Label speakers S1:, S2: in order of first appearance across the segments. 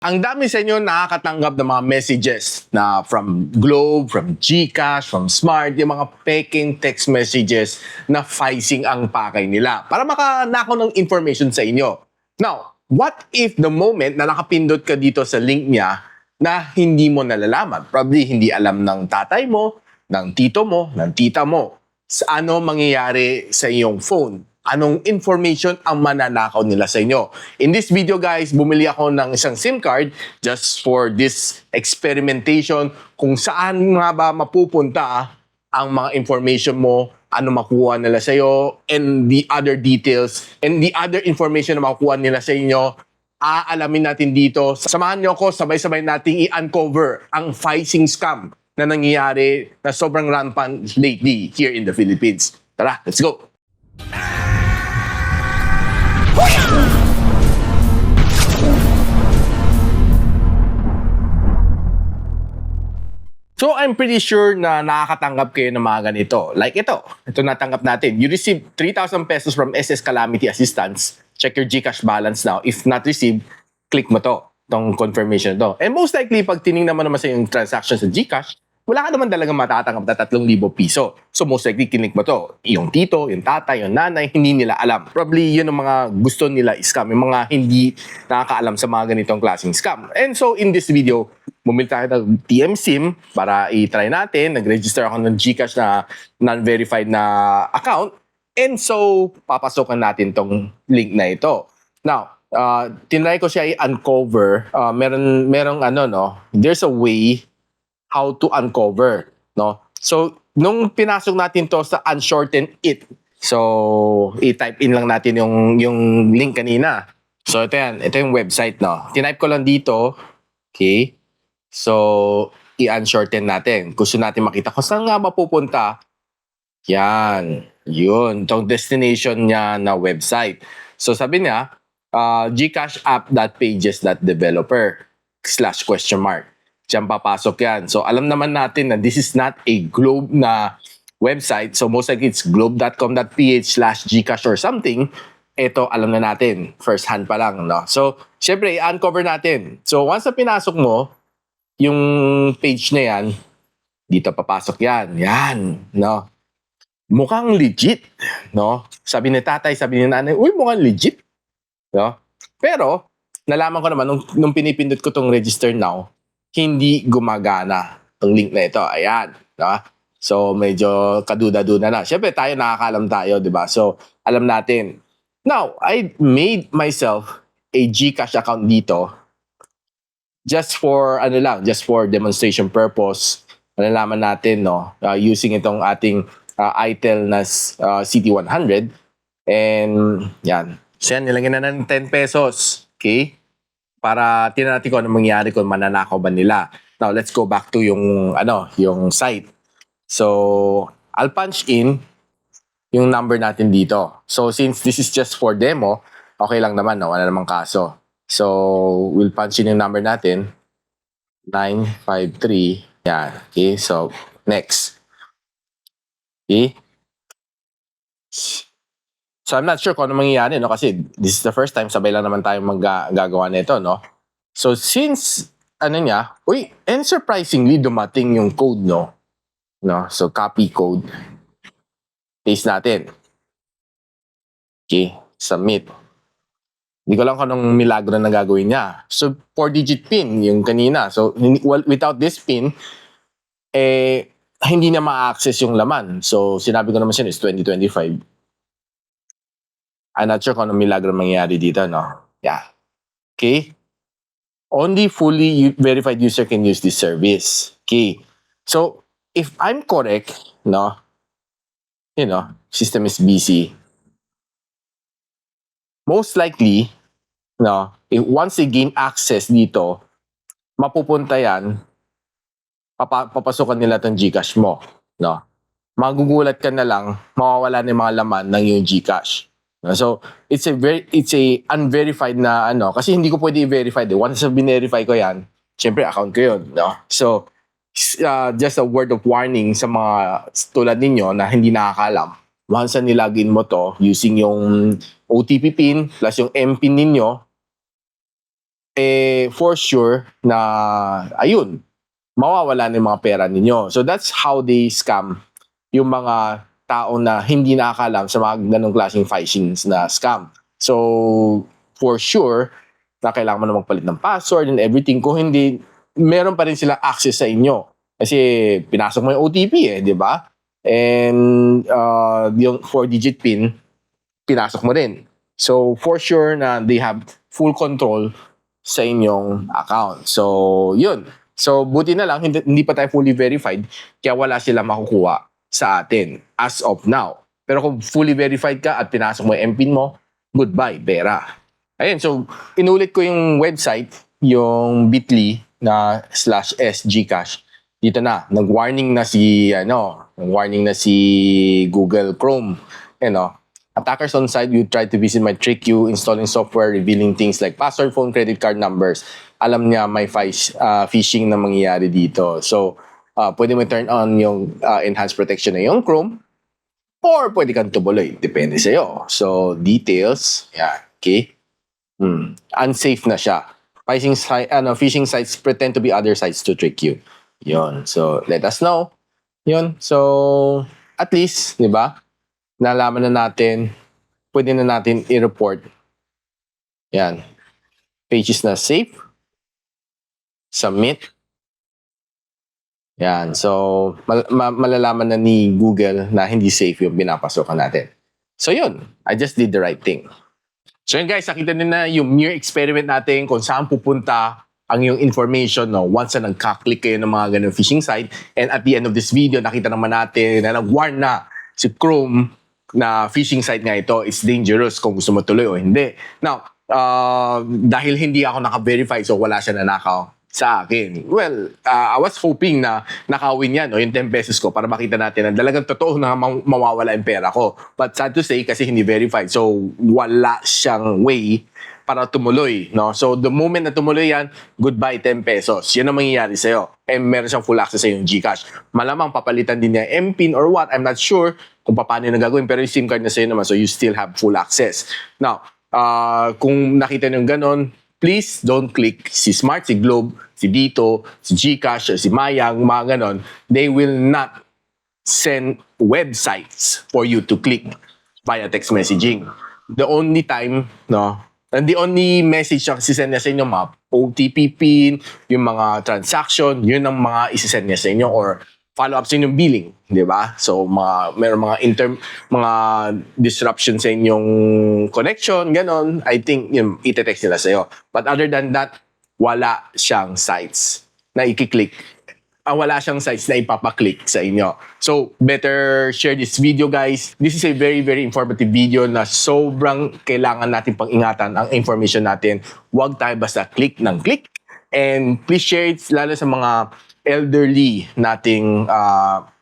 S1: Ang dami sa inyo nakakatanggap ng mga messages na from Globe, from GCash, from Smart, yung mga peking text messages na phishing ang pakay nila para makanakaw ng information sa inyo. Now, what if the moment na nakapindot ka dito sa link niya na hindi mo nalalaman? Probably hindi alam ng tatay mo, ng tito mo, ng tita mo. Ano mangyayari sa iyong phone? Anong information ang mananakaw nila sa inyo. In this video guys, bumili ako ng isang SIM card just for this experimentation kung saan nga ba mapupunta ang mga information mo, ano makuha nila sa iyo, and the other details, and the other information na makuha nila sa inyo, aalamin natin dito. Samahan niyo ako, sabay-sabay nating i-uncover ang phishing scam na nangyayari na sobrang rampant lately here in the Philippines. Tara, let's go! So, I'm pretty sure na nakakatanggap kayo ng mga ganito. Like ito natanggap natin. You received 3,000 pesos from SS Calamity Assistance. Check your GCash balance now. If not received, click mo itong confirmation to. And most likely, pag tinignan mo naman sa yung transaction sa GCash, wala ka naman talagang matatanggap na 3,000 piso. So most likely, kinik mo to. Yung tito, yung tatay, yung nanay, hindi nila alam. Probably yun ang mga gusto nila scam. Yung mga hindi nakakaalam sa mga ganitong klaseng scam. And so in this video, bumili tayo ng TM SIM para i-try natin. Nag-register ako ng GCash na non-verified na account. And so, papasokan natin tong link na ito. Now, tinry ko siya i-uncover. Merong there's a way how to uncover, no? So, nung pinasok natin to sa unshorten it, so, i-type in lang natin yung link kanina. So, ito yan. Ito yung website, no? Tinype ko lang dito. Okay. So, i-unshorten natin. Gusto natin makita kung saan nga mapupunta. Yan. Yun. Itong destination niya na website. So, sabi niya, gcashapp.pages.developer/? Diyan papasok yan. So, alam naman natin na this is not a Globe na website. So, most likely it's globe.com.ph/gcash or something. Ito, alam na natin. First hand pa lang, no? So, syempre, i-uncover natin. So, once na pinasok mo, yung page na yan, dito papasok yan. Yan, no? Mukhang legit, no? Sabi ni tatay, sabi ni nanay, uy, mukhang legit. No? Pero, nalaman ko naman, nung pinipindot ko tong register now, hindi gumagana ang link na ito. Ayan. No? So, medyo kaduda-duda na. Siyempre, tayo nakakaalam tayo, di ba? So, alam natin. Now, I made myself a GCash account dito just for, just for demonstration purpose. Nalaman natin, no? Using itong ating ITEL na CT100. And, yan. So, yan, nilagyan na ng 10 pesos. Okay? Para tingnan natin kung ano mangyari kung mananakaw ba nila. Now, let's go back to yung site. So, I'll punch in yung number natin dito. So, since this is just for demo, okay lang naman, no? Wala namang kaso. So, we'll punch in yung number natin. 953. Yan. Okay, so, next. Okay. So, I'm not sure kung ano mangyayari, no? Kasi this is the first time, sabay lang naman tayo gagawa nito, no? So, since, and surprisingly, dumating yung code, no? So, copy code. Paste natin. Okay, submit. Hindi ko lang kung anong milagro na gagawin niya. So, 4-digit PIN, yung kanina. So, without this PIN, hindi na ma-access yung laman. So, sinabi ko naman siya is 2025. I'm not sure kung anong milagro mangyayari dito, no? Yeah. Okay? Only fully verified user can use this service. Okay. So, if I'm correct, no? System is busy. Most likely, no? If once they gain access dito, mapupunta yan, papasukan nila tong GCash mo, no? Magugulat ka na lang, mawawala na yung mga laman ng yung GCash. So, it's a unverified na kasi hindi ko pwede i-verify. Once na bin-verify ko yan, syempre account ko yun, no? So, just a word of warning sa mga tulad ninyo na hindi nakakalam. Once na nilagin mo to using yung OTP PIN plus yung MPIN ninyo, for sure na, ayun, mawawala na yung mga pera ninyo. So that's how they scam yung mga tao na hindi nakakalam sa mga ganong klaseng phishing na scam. So, for sure, na kailangan mo na magpalit ng password and everything. Kung hindi, meron pa rin silang access sa inyo. Kasi pinasok mo yung OTP di ba? And yung 4-digit PIN, pinasok mo rin. So, for sure na they have full control sa inyong account. So, yun. So, buti na lang, hindi pa tayo fully verified, kaya wala silang makukuha sa atin as of now. Pero kung fully verified ka at pinasok mo yung MPIN mo, goodbye, pera. Ayun, so, inulit ko yung website, yung bit.ly na /sgcash. Dito na, nag-warning na si Google Chrome. Attackers on site will try to visit my trick you, installing software, revealing things like password, phone, credit card numbers. Alam niya may phishing na mangyayari dito. So, pwede mo turn on yung enhanced protection na yung Chrome or pwede kang tumuloy. Depende sa'yo. So, details. Yeah, okay. Unsafe na siya. Phishing sites pretend to be other sites to trick you. Yun. So, let us know. Yun. So, at least, di ba? Nalaman na natin, pwede na natin i-report. Yan. Pages na safe. Submit. Yan. So, malalaman na ni Google na hindi safe yung pinapasokan natin. So, yun. I just did the right thing. So, yun guys, nakita nyo na yung mere experiment natin kung saan pupunta ang yung information once na nagka-click kayo ng mga ganun phishing site. And at the end of this video, nakita naman natin na nag-warn na si Chrome na phishing site nga ito is dangerous kung gusto mo tuloy o hindi. Now, dahil hindi ako naka-verify, so wala siya nanakaw sa akin. Well, I was hoping na nakawin yan, yung 10 pesos ko para makita natin na talagang totoo na mawawala yung pera ko. But sad to say, kasi hindi verified, so wala siyang way para tumuloy. So, the moment na tumuloy yan, goodbye 10 pesos. Yan ang mangyayari sa'yo. And meron siyang full access sa yung GCash. Malamang papalitan din niya MPIN or what, I'm not sure kung paano yung gagawin, pero yung SIM card na sa'yo naman, so you still have full access. Now, kung nakita nyo ganon, please don't click si Smart, si Globe, si Dito, si GCash, si Mayang, mga ganon. They will not send websites for you to click via text messaging. The only time, and the only message na sisend niya sa inyo, mga OTP PIN, yung mga transaction, yun ang mga isisend niya sa inyo or follow-up sa inyong billing, di ba? So, meron mga disruption sa inyong connection, ganon. I think, ite-text nila sa'yo. But other than that, wala siyang sites na i-click. Wala siyang sites na ipapaklik sa inyo. So, better share this video, guys. This is a very, very informative video na sobrang kailangan natin pang-ingatan ang information natin. Huwag tayo basta click ng click. And please share it lalo sa mga elderly nating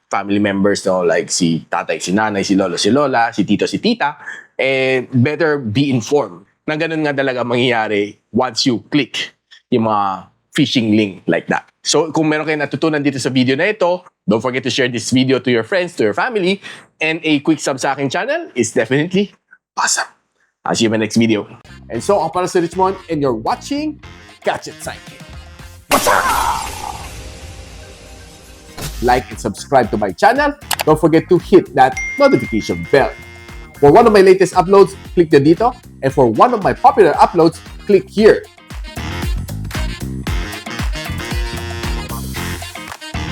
S1: family members, like si tatay, si nanay, si lolo, si lola, si tito, si tita, and better be informed na ganun nga talaga mangyayari once you click yung mga phishing link like that. So, kung meron kayong natutunan dito sa video na ito, don't forget to share this video to your friends, to your family, and a quick sub sa aking channel is definitely awesome. I'll see you in my next video. And so, ako para si Richmond, and you're watching Gadget Sidekick. What's up? Like and subscribe to my channel. Don't forget to hit that notification bell. For one of my latest uploads, click the dito. And for one of my popular uploads, click here.